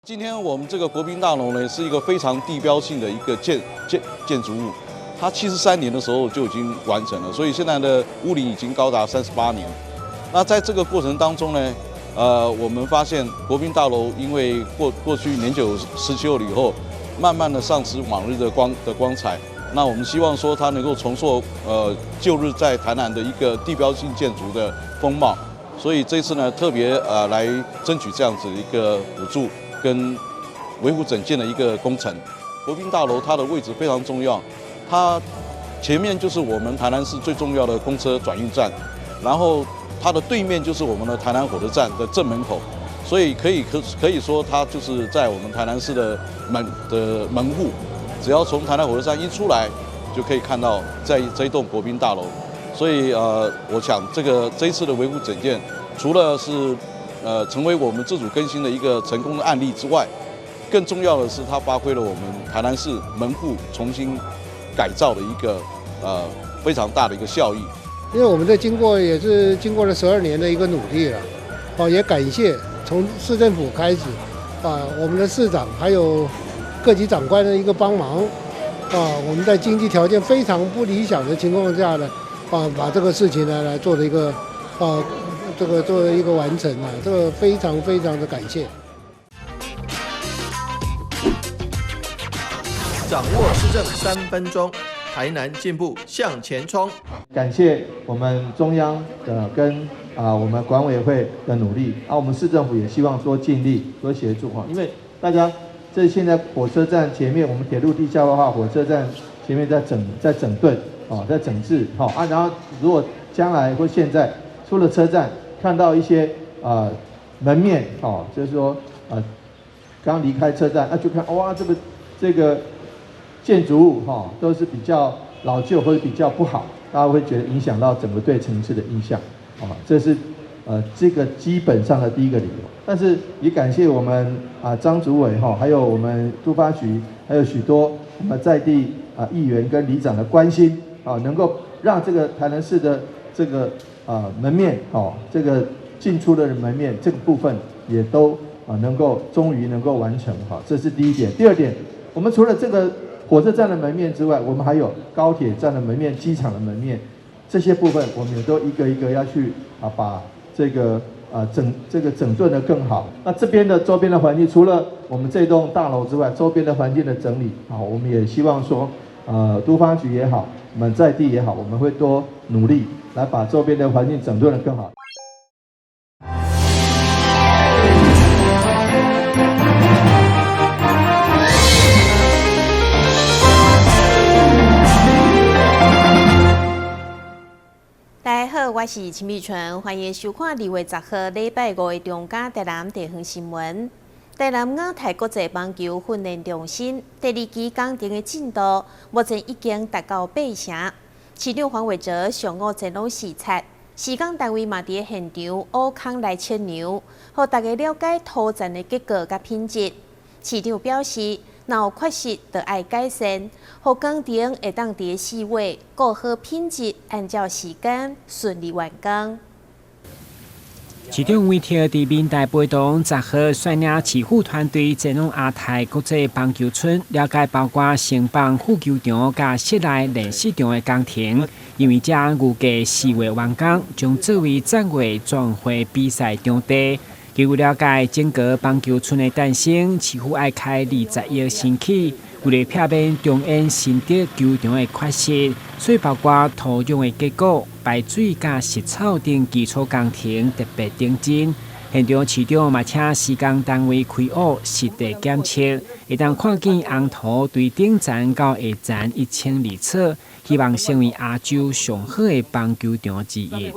今天我们这个国宾大楼呢，是一个非常地标性的一个建筑物，它73年的时候就已经完成了，所以现在的屋龄已经高达38年。那在这个过程当中呢，我们发现国宾大楼因为过去年久失修了以后，慢慢的丧失往日的光彩。那我们希望说它能够重塑旧日在台南的一个地标性建筑的风貌。所以这次呢，特别来争取这样子一个补助跟维护整建的一个工程。国宾大楼它的位置非常重要，它前面就是我们台南市最重要的公车转运站，然后它的对面就是我们的台南火车站的正门口，所以可以说它就是在我们台南市的门户，只要从台南火车站一出来，就可以看到在这一栋国宾大楼。所以我想这一次的维护整建，除了是成为我们自主更新的一个成功的案例之外，更重要的是它发挥了我们台南市门户重新改造的一个非常大的一个效益。因为我们也是经过了12年的一个努力了，也感谢从市政府开始，我们的市长还有各级长官的一个帮忙，我们在经济条件非常不理想的情况下呢，把这个事情呢来做了一个作为一个完成这个非常非常的感谢。掌握市政3分钟，台南进步向前冲。感谢我们中央的跟我们管委会的努力，我们市政府也希望多尽力多协助因为大家现在火车站前面，我们铁路地下化火车站前面在整顿在整治然后如果将来或现在出了车站，看到一些门面就是说刚离开车站就看哇这个建筑物都是比较老旧或者比较不好，大家会觉得影响到整个对城市的印象这是这个基本上的第一个理由。但是也感谢我们张主委还有我们都发局，还有许多我们在地议员跟里长的关心能够让这个台南市的这个门面这个进出的门面这个部分也都终于能够完成这是第一点。第二点，我们除了这个火车站的门面之外，我们还有高铁站的门面、机场的门面，这些部分我们也都一个一个要去把这个整顿得更好。那这边的周边的环境，除了我们这栋大楼之外，周边的环境的整理我们也希望说都发局也好，我们在地也好，我们会多努力来把周边的环境整顿得更好。大家好，我是陈美纯，欢迎收看2月10号礼拜5的中嘉台南地方新闻。台南亚太国际棒球训练中心第2期工程的进度，目前已经达到8成。市长黄伟哲上午前往视察，施工单位嘛伫现场挖坑来测量，让大家了解土层的结构甲品质。市长表示，若有缺失，就要改善，让工程会当伫4月顾好品质，按照时间顺利完工。市长为特地面带陪同10号率领市府团队前往亚太国际棒球村，了解包括承棒副球场甲室内练习场的工程，因为这预计4月完工，将作为10月转会比赛场地。据了解，整个棒球村的诞生，市府爱开20亿新起，为了避免中央新德球场的缺失，所以包括土壤的结构、排水甲食草等基础工程特别认真。现场市长嘛请施工单位开挖实地检测，会当看见红土对顶层到下层1002尺，希望成为亚洲上好的棒球场之一。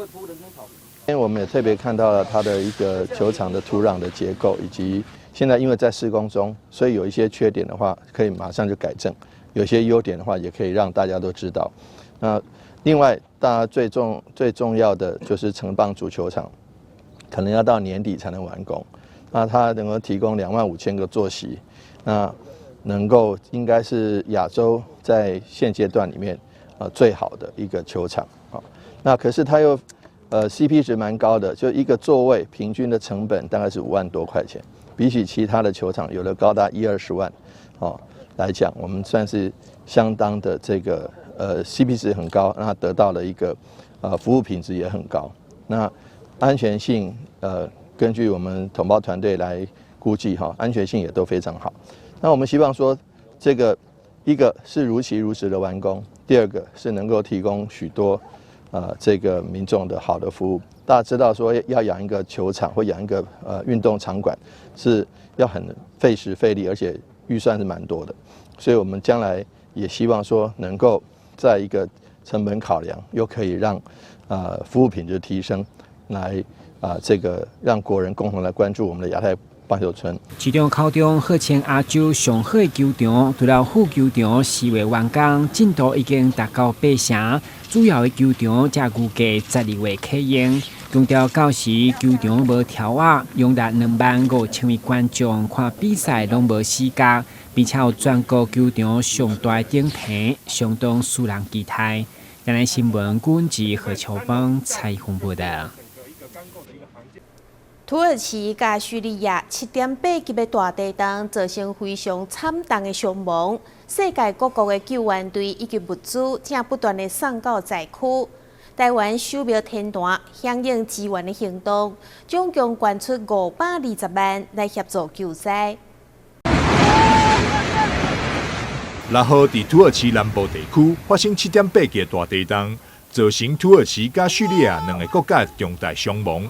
我们也特别看到了它的一个球场的土壤的结构，以及现在因为在施工中，所以有一些缺点的话可以马上就改正，有些优点的话也可以让大家都知道。那另外，大家最重要的就是城棒足球场，可能要到年底才能完工。那它能够提供25000个坐席，那能够应该是亚洲在现阶段里面最好的一个球场那可是它又CP 值蛮高的，就一个座位平均的成本大概是5万多块钱，比起其他的球场有了高达10-20万，来讲，我们算是相当的这个CP 值很高，让它得到了一个服务品质也很高。那安全性根据我们统包团队来估计安全性也都非常好。那我们希望说，这个一个是如期如实的完工，第二个是能够提供许多这个民众的好的服务。大家知道说要养一个球场或养一个运动场馆是要很费时费力，而且预算是蛮多的，所以我们将来也希望说能够在一个成本考量，又可以让服务品质提升，来这个让国人共同来关注我们的亚太棒球村。市场考中号称亚洲上好的球场，除了副球场4月完工，进度已经达到80%，主要的球场则预计12月启用。强调到时球场无调压，容纳25000位观众看比赛拢无死角，并且有全国球场上大的顶棚，相当使人期待。台南新闻管制何秋芳采访报道。土耳其甲叙利亚7.8级的大地震造成非常惨重的伤亡，世界各国的救援队以及物资正不断的送到灾区。台湾手苗天团响应支援的行动，总共捐出520万来协助救灾。6号伫土耳其南部地区发生7.8级大地震，造成土耳其甲叙利亚2个国家重大伤亡。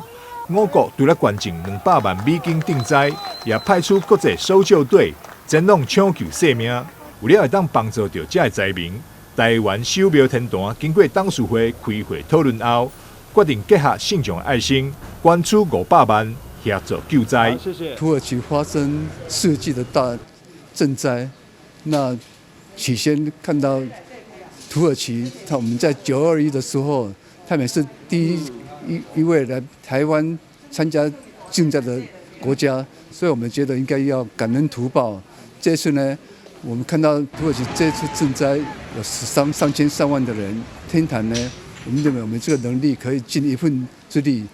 5国除了捐赠200万美金赈灾，也派出国际搜救队前往抢救性命，为了会当帮助到这灾民。台湾手苗天团经过董事会开会讨论后，决定结合信众爱心，捐出500万协助救灾。土耳其发生世纪的大震灾，那起先看到土耳其，我们在921的时候，他们是第一位来台湾参加赈灾的国家，所以我们觉得应该要感恩图报。这次呢，我们看到土耳其这次赈灾有上万的人，天坛呢，我们认为我们这个能力可以尽一份之力，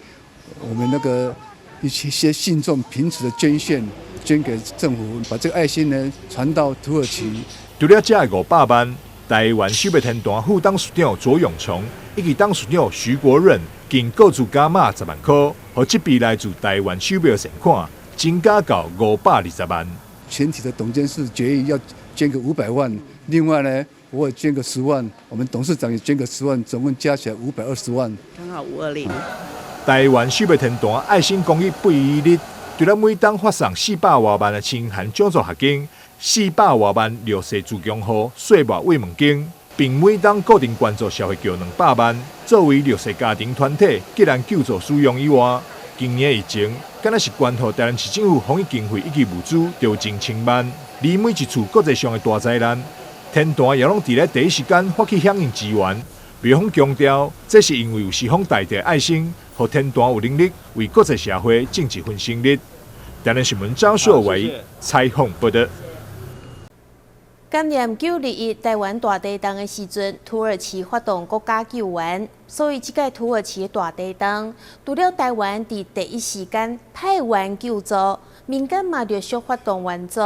我们那个一些信众凭此的捐给政府，把这个爱心呢传到土耳其。除了这500万，台湾手苗天团副董事长左永松以及董事长徐国润，更各自加码10万块，和这笔来自台湾手苗善款增加到520万。全体的董监事决议要捐个500万，另外呢，我也捐个10万，我们董事长也捐个10万，总共加起来520万。刚好520。台湾手苗天团爱心公益不遗日，除了每当发送400多万的清函奖助合金，400多万绿色自强号岁末慰问金，并每当固定关注社会局200万，作为绿色家庭团体急难救助使用以外，今年疫情，敢若是捐予台南市政府防疫经费以及物资，就近1000万。离每一次国际上的大灾难，天团也拢伫咧第一时间发起响应支援。庙方强调，这是因为有四方大地的爱心，和天团有能力为国际社会尽一份心力。台南新闻张硕伟采访报道。今年921台湾大地震的时阵，土耳其发动国家救援，所以这届土耳其的大地震，除了台湾伫第一时间派员救助，民间嘛陆续发动援助。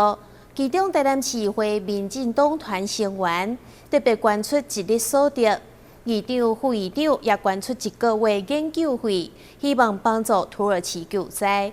其中台南市议会民进党团成员特别捐出一日所得，议长、副议长也捐出1个月研究费，希望帮助土耳其救灾。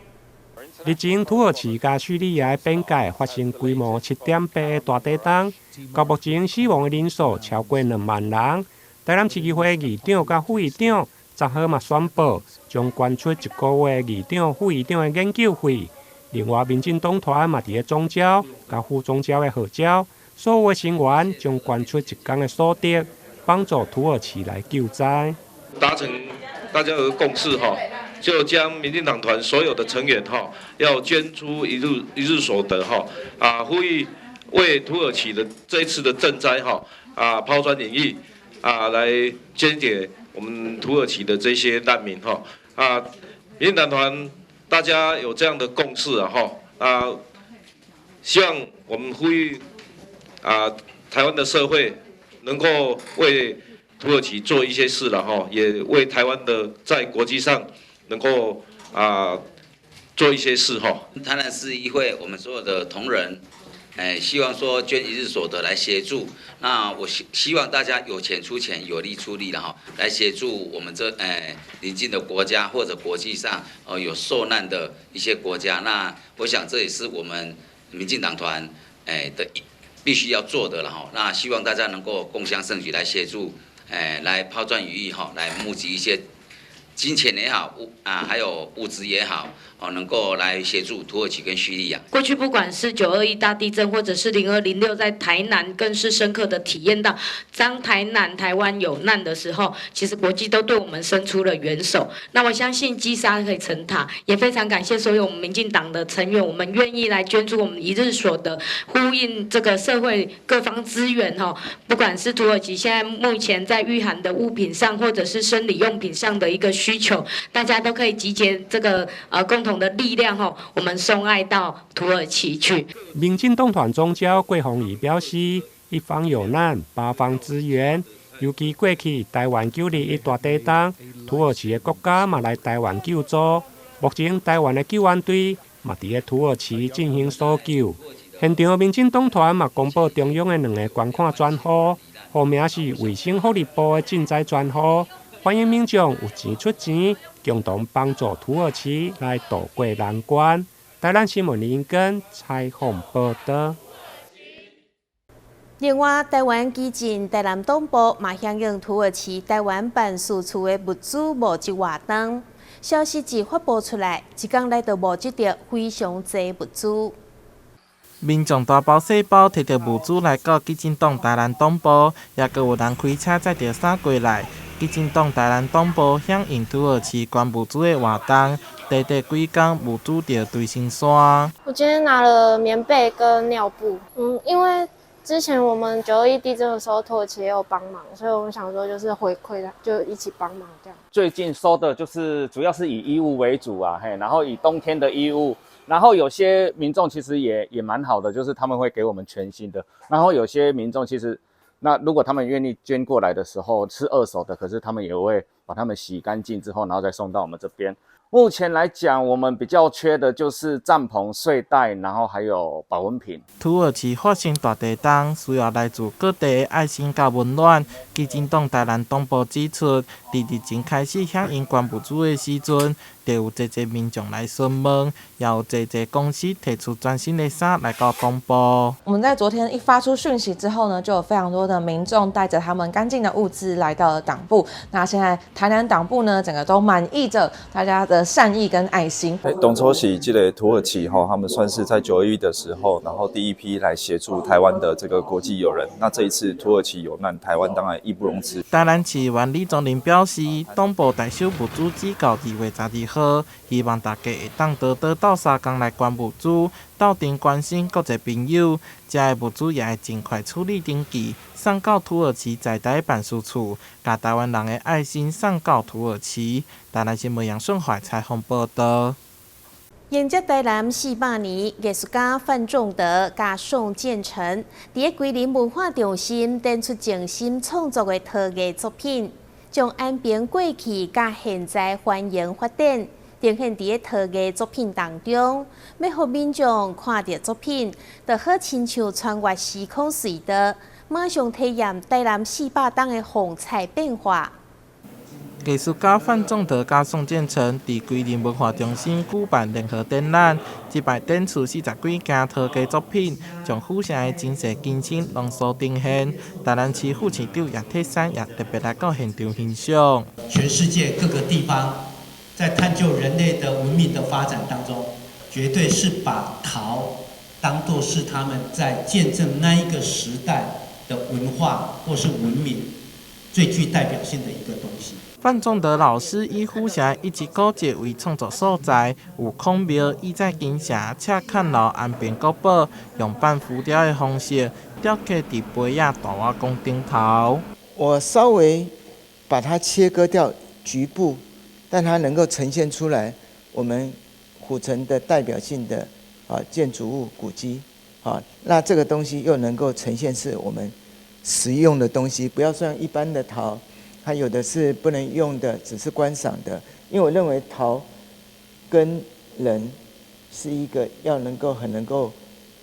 日前，土耳其甲叙利亚边界发生规模7.8的大地震，到目前死亡的人数超过2万人。台南市议会议长甲副议长10号嘛宣布，将捐出1个月议长、副议长的研究费。另外，民进党团嘛伫咧总召甲副总召的号召，所有的成员将捐出1天的所得，帮助土耳其来救灾。达成大家有个共识哈。就将民进党团所有的成员要捐出一日所得呼吁为土耳其的这一次的震灾抛砖引玉来捐给我们土耳其的这些难民民进党团大家有这样的共识希望我们呼吁台湾的社会能够为土耳其做一些事了也为台湾的在国际上能够做一些事哈。台南市议会我们所有的同仁，希望说捐一日所得来协助。那我希望大家有钱出钱，有力出力了哈，来协助我们这邻近的国家或者国际上有受难的一些国家。那我想这也是我们民进党团的必须要做的了哈。那希望大家能够共襄盛举，来协助来抛砖引玉哈，来募集一些金钱也好，还有物资也好，能够来协助土耳其跟叙利亚。过去不管是921大地震，或者是02、06，在台南更是深刻的体验到，当台湾有难的时候，其实国际都对我们伸出了援手。那我相信积沙可以成塔，也非常感谢所有我们民进党的成员，我们愿意来捐助我们一日所得，呼应这个社会各方资源哈。不管是土耳其现在目前在御寒的物品上，或者是生理用品上的一个需求，大家都可以集结这个共同的力量吼，我们送爱到土耳其去。民进党团总召郭宏仪表示，一方有难，八方支援。尤其过去台湾921大地震，土耳其的国家嘛来台湾救助。目前台湾的救援队嘛伫咧土耳其进行搜救。现场民进党团嘛公布中央的2个捐款专户，户名是卫生福利部的赈灾专户，欢迎民众有钱出钱，共同帮助土耳其来渡过难关。台南新闻林根采访报道。另外，台湾基进台南东部嘛响应土耳其台湾办事处的物资募集活动。消息一发布出来，一天内就募集到非常多物资。民众大包小包摕着物资来到基进党台南东部，也阁有人开车载着衫过来。基进党台南东部响应土耳其捐物资的活动，短短几天物资就堆成山。我今天拿了棉被跟尿布，因为之前我们921地震的时候，土耳其也有帮忙，所以我们想说就是回馈的，就一起帮忙这样。最近收的就是主要是以衣物为主啊，然后以冬天的衣物，然后有些民众其实也蛮好的，就是他们会给我们全新的，然后有些民众其实。那如果他们愿意捐过来的时候是二手的，可是他们也会把它们洗干净之后，然后再送到我们这边。目前来讲，我们比较缺的就是帐篷、睡袋，然后还有保温瓶。土耳其发生大地震，需要来自各地的爱心甲温暖。基进党台南东部指出，自日前开始响应捐物资的时阵，就有侪民众来询问，也有侪公司提出全新的衫来到东部。我们在昨天一发出讯息之后呢，就有非常多的民众带着他们干净的物资来到了党部。那现在台南党部呢，整个都满溢着大家的善意跟爱心。董抽喜这个土耳其他们算是在921的时候，然后第一批来协助台湾的这个国际友人。那这一次土耳其有难，台湾当然义不容辞。台南市议员李宗仁表示，党部大小物资只到2月12号，希望大家会当多到3天来捐物资，斗阵关心国际朋友，这个物资也会尽快处理登记，送到土耳其在台办事处，把台湾人的爱心送到土耳其。台南新闻杨顺怀采访报道。迎接台南400年，艺术家范仲德甲宋建成伫桂林文化中心展出精心创作的陶艺作品，将安平过去甲现在还原发展，呈现伫陶艺作品当中，要让民众看到作品，就好亲像穿越时空隧道，马上体验台南400年的风采变化。艺术家范仲德甲宋建成伫桂林文化中心举办联合展览，这摆展出40几件陶艺作品，将府城的真实精神浓缩呈现。台南市副市长叶铁山也特别来到现场欣赏。全世界各个地方在探究人类的文明的发展当中，绝对是把陶当作是他们在见证那一个时代的文化或是文明最具代表性的一个东西。范仲德老师以府城一级古迹为创作所在，有孔庙、意在金城、赤坎楼、安平国宝，用半浮雕的方式雕刻伫杯仔大瓦公顶头。我稍微把它切割掉局部，但它能够呈现出来我们虎城的代表性的建筑物古迹。那这个东西又能够呈现是我们实用的东西，不要像一般的陶。它有的是不能用的，只是观赏的。因为我认为陶跟人是一个要很能够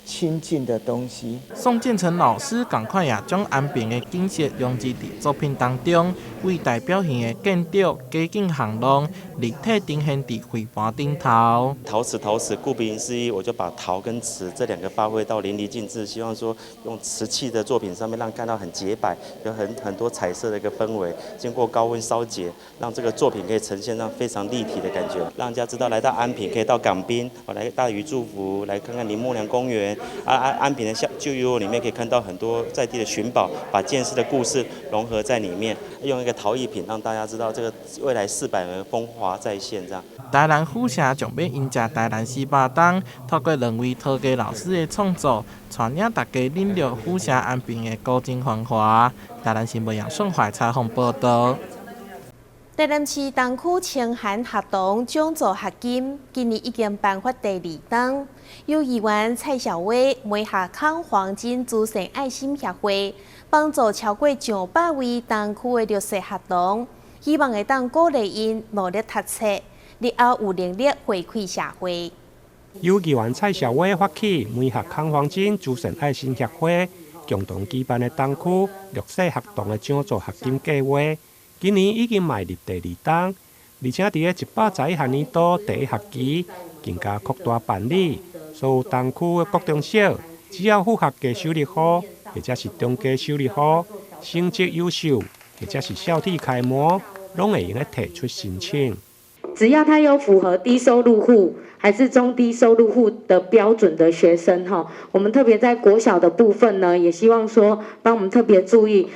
亲近的东西。宋建成老师赶快也将安平的景色融入伫作品当中，为代表性的建筑加进行动，立体呈现伫绘盘顶头。陶瓷，顾名思义，我就把陶跟瓷这两个发挥到淋漓尽致，希望说用瓷器的作品上面让看到很洁白，有很多彩色的一个氛围，经过高温烧结，让这个作品可以呈现上非常立体的感觉，让人家知道来到安平可以到港滨，来大屿祝福，来看看林默娘公园。安平的旧遗物里面可以看到很多在地的寻宝，把建设的故事融合在里面，用一个陶艺品让大家知道这个未来400年风华再现这样。台南府社将要迎接台南四巴冬，透过2位陶艺老师的创作，传领大家领略府社安平的古今繁华。台南新闻杨顺怀采访报道。台南市东区清寒学童奖助学金，今年已经颁发第2档。由议员蔡小薇每下康黄金慈善爱心协会，帮助超过200位东区的弱势学童，希望会当鼓励因努力读册，日后有能力回馈社会。由议员蔡小薇发起每下康黄金慈善爱心协会，共同举办的东区弱势学童的奖助学金计划。今年已经迈入第2档，而且伫个110以下年度第1学期，更加扩大办理。所有东区的国中小，只要符合低收入户，或者是中低收入户，成绩优秀，或者是校体楷模，拢会用来提出申请。只要他有符合低收入户还是中低收入户的标准的学生哈，我们特别在国小的部分呢，也希望说帮我们特别注意。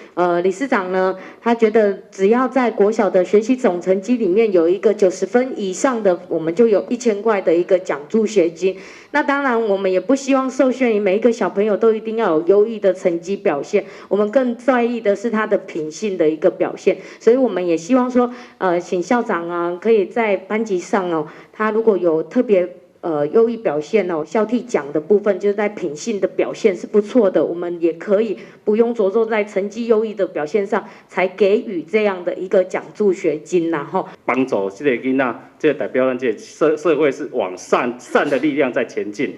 理事长呢，他觉得只要在国小的学习总成绩里面有一个90分以上的，我们就有1000块的一个奖助学金。那当然，我们也不希望受限于每一个小朋友都一定要有优异的成绩表现，我们更在意的是他的品性的一个表现。所以我们也希望说，请校长啊，可以在班级上哦，他如果有特别优异表现哦，校体奖的部分就是在品性的表现是不错的，我们也可以不用着重在成绩优异的表现上，才给予这样的一个奖助学金呐吼。帮助这个囡仔，这个代表咱这个社会是往善的力量在前进。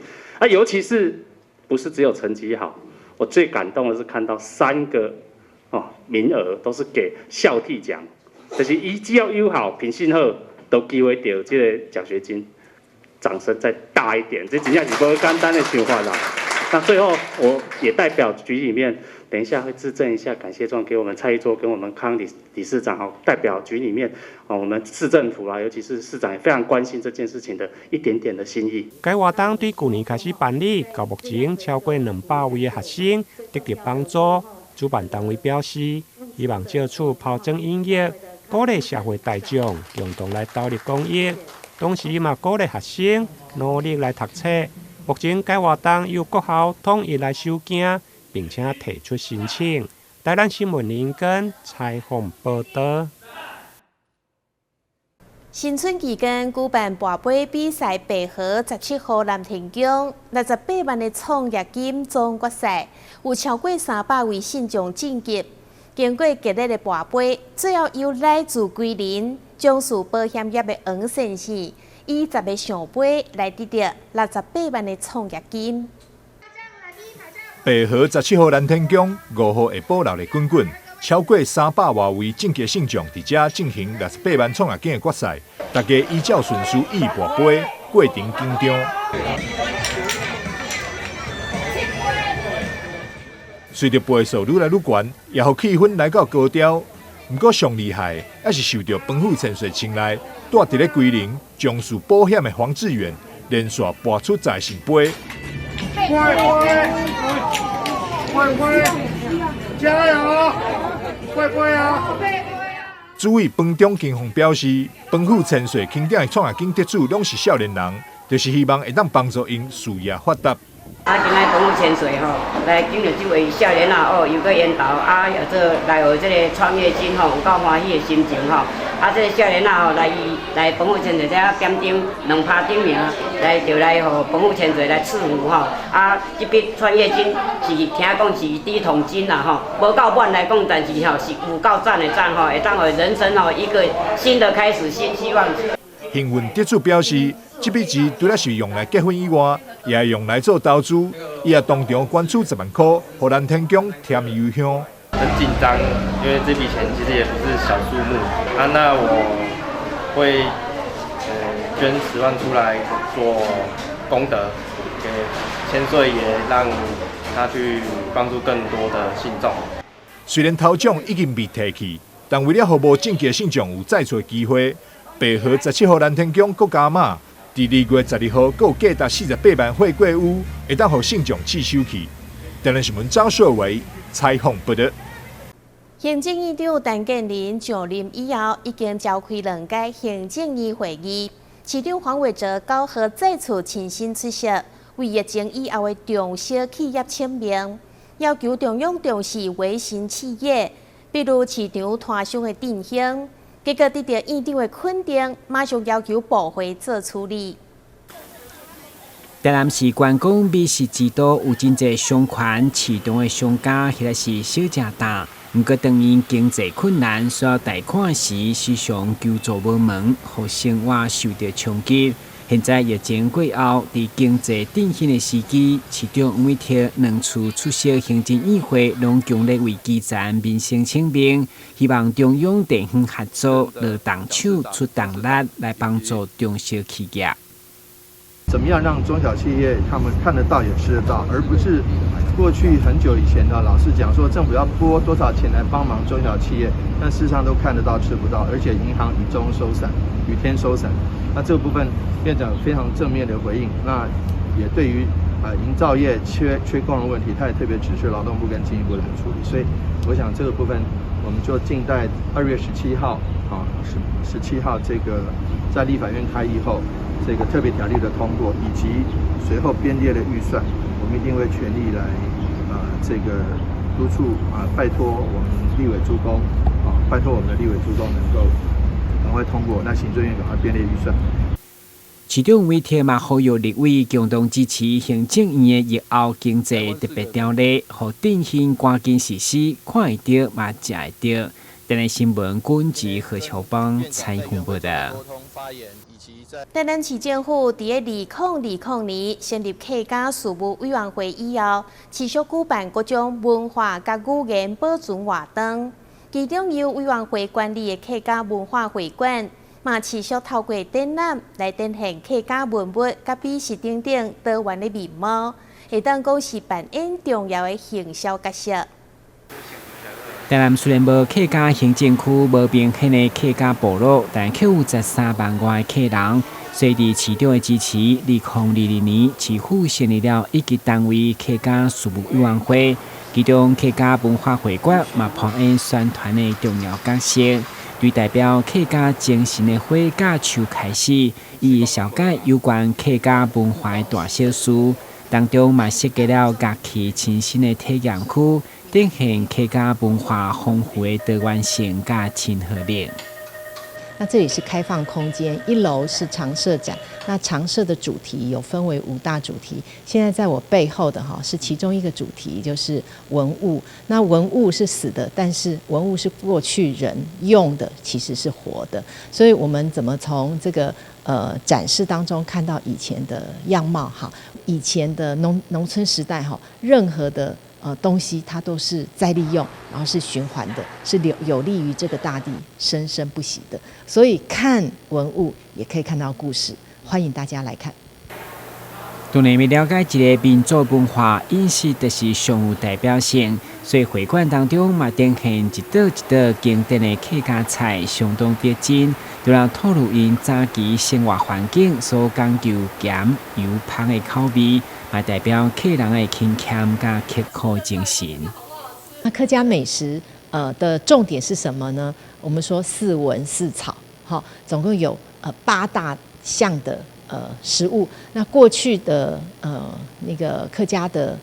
尤其是不是只有成绩好，我最感动的是看到3个名额都是给校体奖，就是伊只要优好、品性好，都机会得这个奖学金。掌声再大一点，这真正是不简单的想法啦。那最后，我也代表局里面，等一下会致赠一下感谢状给我们蔡一桌跟我们康理事长代表局里面我们市政府啦，尤其是市长也非常关心这件事情的一点点的心意。该活动对去年开始办理，到目前超过200位的学生得到帮助。主办单位表示，希望借此抛砖引玉，鼓励社会大众共同来投入公益。同时嘛，鼓励学生努力来读册。目前该活动由各校统一来收件，并且提出申请。台南新闻林根采访报道。新春期间举办拔杯比赛，白河17号南田宫68万的创业金总决赛，有超过300位信众晋级。经过激烈的拔杯，最后由来自桂林中树保险业的王先生以10个奖杯来得到68万的创业金。白河17号南天宫5号下晡闹热滚滚，超过300多位晋级信众伫遮进行68万创业金的决赛，大家依照顺序以拔杯，过程紧张。随着杯数愈来愈悬，也互气氛来到高潮。不过上厉害，还是受到丰富潜水青睐，住伫咧桂林中树保险的黄志远连续拔出财神杯。会，加油！会啊！主委彭中金宏表示，丰富潜水轻点的创业金得主拢是少年人，就是希望会当帮助因事业发达。今仔丰富潜水来经历这位少年又搁引导做来学这个创业金有够欢喜的心情这个少年来丰富潜水这点顶2趴顶名，就来互丰富潜水来赐福这笔创业金是听讲是第一桶金无够满来讲，但是是有够赞的赞会当互人生一个新的开始、新希望。幸运得主表示，这笔钱除了是用来结婚以外，也会用来做投资。伊也当场捐出10万块，予蓝天宫添油香。很紧张，因为这笔钱其实也不是小数目啊。那我会捐10万出来做功德，给千岁爷，让他去帮助更多的信众。虽然头奖已经被提起，但为了让无正经信众有再出的机会，白河17号蓝天宫国加码，伫2月12号，还有价达48万货柜屋，会当让信众试收去。台南新闻张硕伟采访报道。行政院长陈建仁上任以后，已经召开2届行政院会议。市长黄伟哲9号再次亲身出席，为疫情以后的中小企业请命，要求中央重视微型企业，比如市场摊商的振兴。结果得到院长的肯定，马上要求部会做处理。台南市关公美食之都有真侪商圈市场的商家，迄个是小正大。毋过，当因经济困难，需要贷款时，时常求助无门，互生活受到冲击。现在疫情过后，伫经济振兴的时机，市长黄伟哲2次出席行政院会，拢强烈为基层民生请命，希望中央地方合作，落动手出动力，来帮助中小企业。怎么样让中小企业他们看得到也吃得到，而不是过去很久以前呢，老是讲说政府要拨多少钱来帮忙中小企业，但事实上都看得到吃不到，而且银行雨中收伞，雨天收伞。那这个部分院长非常正面的回应，那也对于营造业缺工的问题，他也特别指示劳动部跟经济部来处理。所以我想这个部分我们就静待2月17号17号这个在立法院开议后，这个特别条例的通过，以及随后编列的预算，我们一定会全力来这个督促拜托我们立委助攻拜托我们的立委助攻能够赶快通过，那行政院赶快编列预算。市长黄伟哲嘛呼吁立委共同支持行政院的疫后经济特别条例，互振兴赶紧实施，看会到嘛食会到。台南新闻军职何乔邦采访报道。台南市政府伫2020年成立客家事务委员会以后，持续举办各种文化甲语言保存活动，其中由委员会管理的客家文化会馆，嘛持续透过展览来展现客家文物甲美食等等多元的面貌，会当讲是扮演重要的行销角色。台南虽然无客家行政区无明显的客家部落，但却有13万外的客人。所以，伫市长的支持，2022年市府成立了1级单位客家事务委员会，其中客家文化会馆嘛扮演宣传的重要角色。对代表客家精神的火架树开始，以小解有关客家文化的大小事，当中嘛设计了假期亲身的体验区。展现客家文化丰富的多元性甲亲和力。那这里是开放空间，1楼是常设展。那常设的主题有分为5大主题，现在在我背后的是其中一个主题，就是文物。那文物是死的，但是文物是过去人用的，其实是活的。所以我们怎么从这个展示当中看到以前的样貌？以前的农村时代任何的东西它都是再利用，然后是循环的，是有利于这个大地生生不息的。所以看文物也可以看到故事，欢迎大家来看。当然要了解一个民族文化饮食，就是上有代表性，所以会馆当中嘛展现一道一道经典的客家菜，相当逼真，就让透露因早期生活环境所讲究咸油香的口味。也代表客人的勤俭加刻苦精神。那客家美食的重点是什么呢？我们说4文4草，总共有8大项的食物。那过去的那个客家的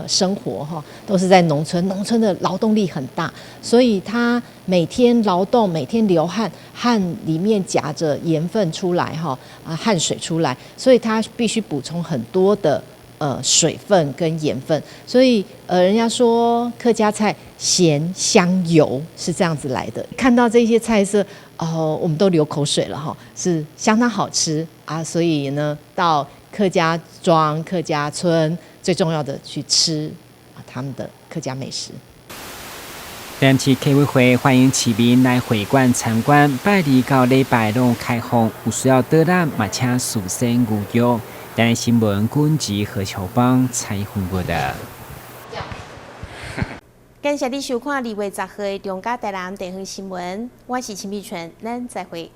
生活都是在农村，农村的劳动力很大，所以他每天劳动，每天流汗，汗里面夹着盐分出来汗水出来，所以他必须补充很多的水分跟盐分，所以人家说客家菜咸香油是这样子来的。看到这些菜色我们都流口水了哈，是相当好吃啊，所以呢，到客家庄、客家村，最重要的去吃他们的客家美食。台南市客委会欢迎市民来会馆参观，拜二到礼拜拢开放，有需要导览嘛，请事先预约。台南新闻军及何秋邦采访过的。感谢你收看2月10号的中嘉台南地方新闻，我是陈碧纯，咱再会。